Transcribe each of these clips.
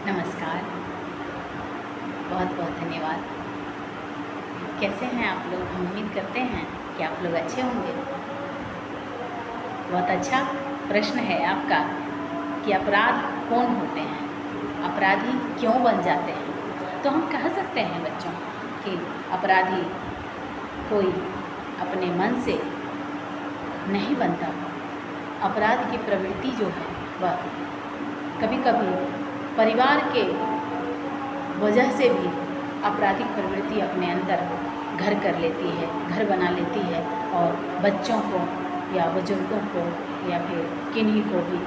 नमस्कार, बहुत बहुत धन्यवाद। कैसे हैं आप लोग? हम उम्मीद करते हैं कि आप लोग अच्छे होंगे। बहुत अच्छा प्रश्न है आपका कि अपराध कौन होते हैं, अपराधी क्यों बन जाते हैं। तो हम कह सकते हैं बच्चों कि अपराधी कोई अपने मन से नहीं बनता। अपराध की प्रवृत्ति जो है वह कभी कभी परिवार के वजह से भी आपराधिक प्रवृत्ति अपने अंदर घर कर लेती है, घर बना लेती है और बच्चों को या बुजुर्गों को या फिर किन्हीं को भी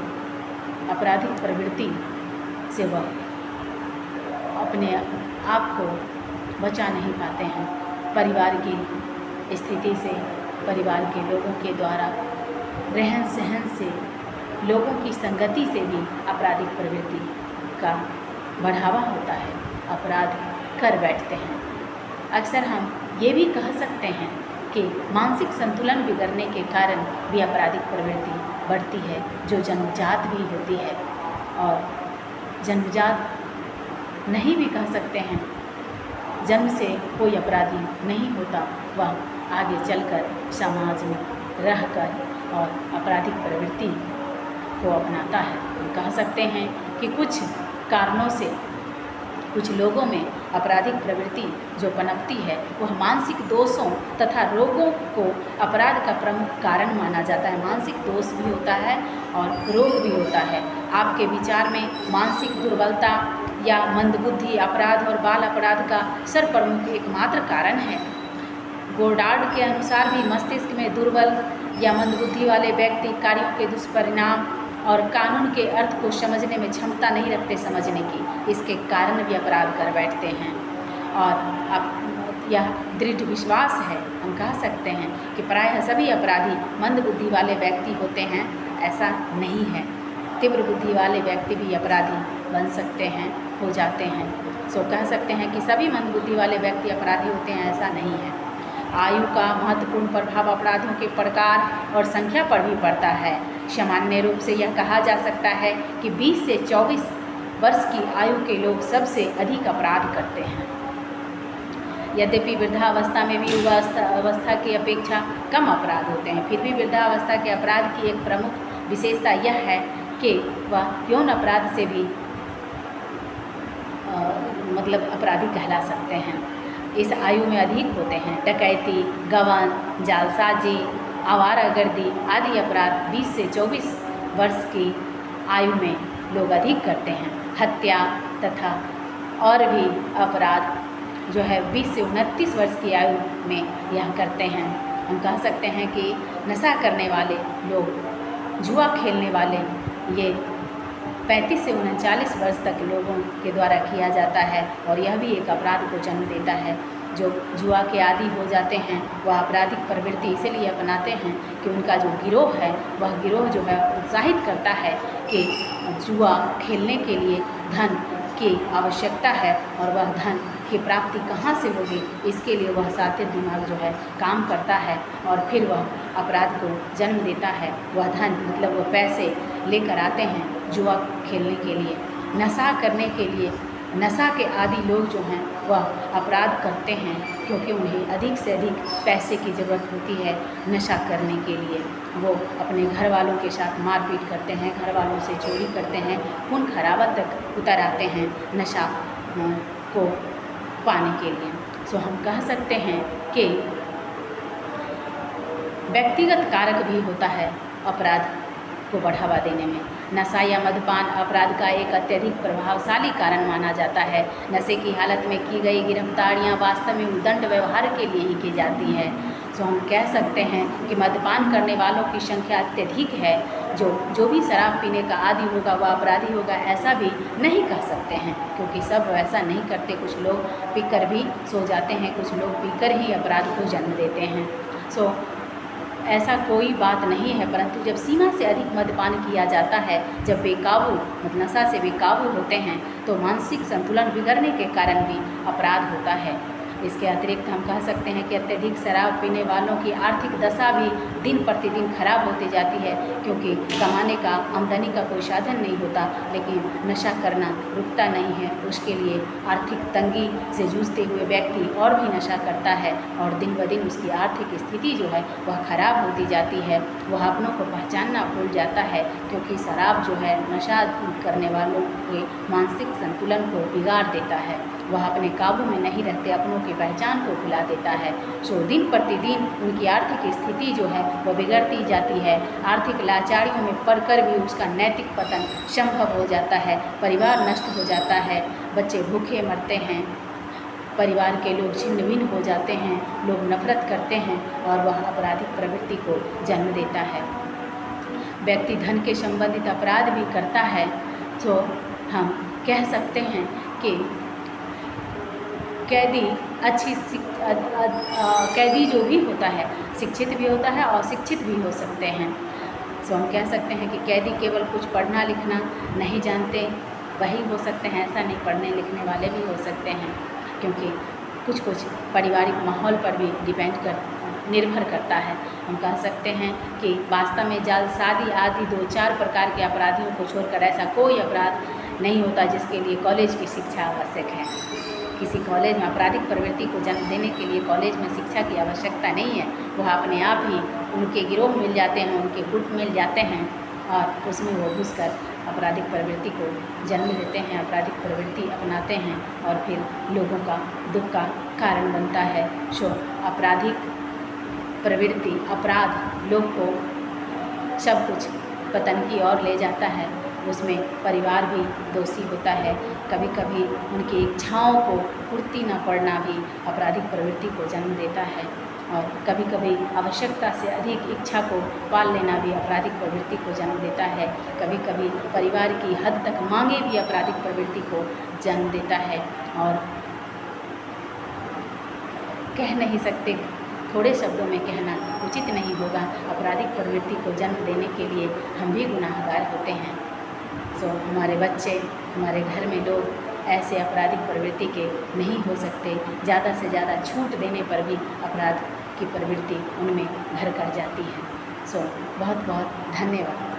आपराधिक प्रवृत्ति से वह अपने आप को बचा नहीं पाते हैं। परिवार की स्थिति से, परिवार के लोगों के द्वारा रहन सहन से, लोगों की संगति से भी आपराधिक प्रवृत्ति का बढ़ावा होता है, अपराध कर बैठते हैं। अक्सर हम ये भी कह सकते हैं कि मानसिक संतुलन बिगड़ने के कारण भी आपराधिक प्रवृत्ति बढ़ती है, जो जन्मजात भी होती है। और जन्मजात नहीं भी कह सकते हैं, जन्म से कोई अपराधी नहीं होता, वह आगे चलकर समाज में रहकर और आपराधिक प्रवृत्ति को अपनाता है। हम कह सकते हैं कि कुछ कारणों से कुछ लोगों में आपराधिक प्रवृत्ति जो पनपती है वह मानसिक दोषों तथा रोगों को अपराध का प्रमुख कारण माना जाता है। मानसिक दोष भी होता है और रोग भी होता है। आपके विचार में मानसिक दुर्बलता या मंदबुद्धि अपराध और बाल अपराध का सर्वप्रमुख एकमात्र कारण है। गोडार्ड के अनुसार भी मस्तिष्क में दुर्बल या मंदबुद्धि वाले व्यक्ति कार्यों के दुष्परिणाम और कानून के अर्थ को समझने में क्षमता नहीं रखते समझने की, इसके कारण भी अपराध कर बैठते हैं। और अब यह दृढ़ विश्वास है, हम कह सकते हैं कि प्रायः सभी अपराधी मंदबुद्धि वाले व्यक्ति होते हैं, ऐसा नहीं है। तीव्र बुद्धि वाले व्यक्ति भी अपराधी बन सकते हैं, हो जाते हैं। सो कह सकते हैं कि सभी मंदबुद्धि वाले व्यक्ति अपराधी होते हैं, ऐसा नहीं है। आयु का महत्वपूर्ण प्रभाव अपराधियों के प्रकार और संख्या पर भी पड़ता है। सामान्य रूप से यह कहा जा सकता है कि 20 से 24 वर्ष की आयु के लोग सबसे अधिक अपराध करते हैं। यद्यपि वृद्धावस्था में भी युवा अवस्था की अपेक्षा कम अपराध होते हैं, फिर भी वृद्धावस्था के अपराध की एक प्रमुख विशेषता यह है कि वह यौन अपराध से भी अपराधी कहला सकते हैं। इस आयु में अधिक होते हैं। डकैती, गबन, जालसाजी, आवारागर्दी आदि अपराध 20 से 24 वर्ष की आयु में लोग अधिक करते हैं। हत्या तथा और भी अपराध जो है 20 से 29 वर्ष की आयु में यह करते हैं। हम कह सकते हैं कि नशा करने वाले लोग, जुआ खेलने वाले, ये 35 से 39 वर्ष तक लोगों के द्वारा किया जाता है और यह भी एक अपराध को जन्म देता है। जो जुआ के आदी हो जाते हैं वह आपराधिक प्रवृत्ति इसीलिए अपनाते हैं कि उनका जो गिरोह है वह गिरोह जो है उत्साहित करता है कि जुआ खेलने के लिए धन की आवश्यकता है और वह धन की प्राप्ति कहाँ से होगी, इसके लिए वह शातिर दिमाग जो है काम करता है और फिर वह अपराध को जन्म देता है। वह धन वह पैसे लेकर आते हैं जुआ खेलने के लिए, नशा करने के लिए। नशा के आदी लोग जो हैं वह अपराध करते हैं क्योंकि उन्हें अधिक से अधिक पैसे की ज़रूरत होती है नशा करने के लिए। वो अपने घर वालों के साथ मारपीट करते हैं, घर वालों से चोरी करते हैं, खून खराबा तक उतर आते हैं नशा को पाने के लिए। सो हम कह सकते हैं कि व्यक्तिगत कारक भी होता है अपराध को बढ़ावा देने में। नशा या मद्यपान अपराध का एक अत्यधिक प्रभावशाली कारण माना जाता है। नशे की हालत में की गई गिरफ्तारियां वास्तव में उद्दंड व्यवहार के लिए ही की जाती हैं। सो हम कह सकते हैं कि मद्यपान करने वालों की संख्या अत्यधिक है। जो भी शराब पीने का आदी होगा वह अपराधी होगा, ऐसा भी नहीं कह सकते हैं क्योंकि सब वैसा नहीं करते। कुछ लोग पीकर भी सो जाते हैं, कुछ लोग पीकर ही अपराध को जन्म देते हैं। सो ऐसा कोई बात नहीं है, परंतु जब सीमा से अधिक मद्यपान किया जाता है, जब बेकाबू नशा से बेकाबू होते हैं तो मानसिक संतुलन बिगड़ने के कारण भी अपराध होता है। इसके अतिरिक्त हम कह सकते हैं कि अत्यधिक शराब पीने वालों की आर्थिक दशा भी दिन प्रतिदिन खराब होती जाती है, क्योंकि कमाने का, आमदनी का कोई साधन नहीं होता, लेकिन नशा करना रुकता नहीं है। उसके लिए आर्थिक तंगी से जूझते हुए व्यक्ति और भी नशा करता है और दिन ब दिन उसकी आर्थिक स्थिति जो है वह खराब होती जाती है। वह अपनों को पहचानना भूल जाता है, क्योंकि शराब जो है नशा करने वालों के मानसिक संतुलन को बिगाड़ देता है। वह अपने काबू में नहीं रहते, अपनों की पहचान को भुला देता है। सो दिन प्रतिदिन उनकी आर्थिक स्थिति जो है वह बिगड़ती जाती है। आर्थिक लाचारियों में पड़कर भी उसका नैतिक पतन संभव हो जाता है, परिवार नष्ट हो जाता है, बच्चे भूखे मरते हैं, परिवार के लोग छिन्न भिन्न हो जाते हैं, लोग नफरत करते हैं और वह आपराधिक प्रवृत्ति को जन्म देता है। व्यक्ति धन के संबंधित अपराध भी करता है, तो हम कह सकते हैं कि कैदी जो भी होता है शिक्षित भी होता है और अशिक्षित भी हो सकते हैं। तो हम कह सकते हैं कि कैदी केवल कुछ पढ़ना लिखना नहीं जानते वही हो सकते हैं, ऐसा नहीं, पढ़ने लिखने वाले भी हो सकते हैं, क्योंकि कुछ कुछ पारिवारिक माहौल पर भी निर्भर करता है। हम कह सकते हैं कि वास्तव में जालसाजी आदि 2-4 प्रकार के अपराधियों को छोड़कर ऐसा कोई अपराध नहीं होता जिसके लिए कॉलेज की शिक्षा आवश्यक है। किसी कॉलेज में आपराधिक प्रवृत्ति को जन्म देने के लिए कॉलेज में शिक्षा की आवश्यकता नहीं है। वह अपने आप ही उनके गिरोह मिल जाते हैं, उनके गुट मिल जाते हैं और उसमें वो घुसकर आपराधिक प्रवृत्ति को जन्म देते हैं, आपराधिक प्रवृत्ति अपनाते हैं और फिर लोगों का दुख का कारण बनता है। सो आपराधिक प्रवृत्ति, अपराध लोग को सब कुछ पतन की ओर ले जाता है। उसमें परिवार भी दोषी होता है। कभी कभी उनकी इच्छाओं को पूर्ति न पड़ना भी आपराधिक प्रवृत्ति को जन्म देता है और कभी कभी आवश्यकता से अधिक इच्छा को पाल लेना भी आपराधिक प्रवृत्ति को जन्म देता है। कभी कभी परिवार की हद तक मांगे भी आपराधिक प्रवृत्ति को जन्म देता है। और कह नहीं सकते, थोड़े शब्दों में कहना उचित नहीं होगा, आपराधिक प्रवृत्ति को जन्म देने के लिए हम भी गुनाहगार होते हैं। सो हमारे बच्चे, हमारे घर में लोग ऐसे आपराधिक प्रवृत्ति के नहीं हो सकते। ज़्यादा से ज़्यादा छूट देने पर भी अपराध की प्रवृत्ति उनमें घर कर जाती है। सो बहुत बहुत धन्यवाद।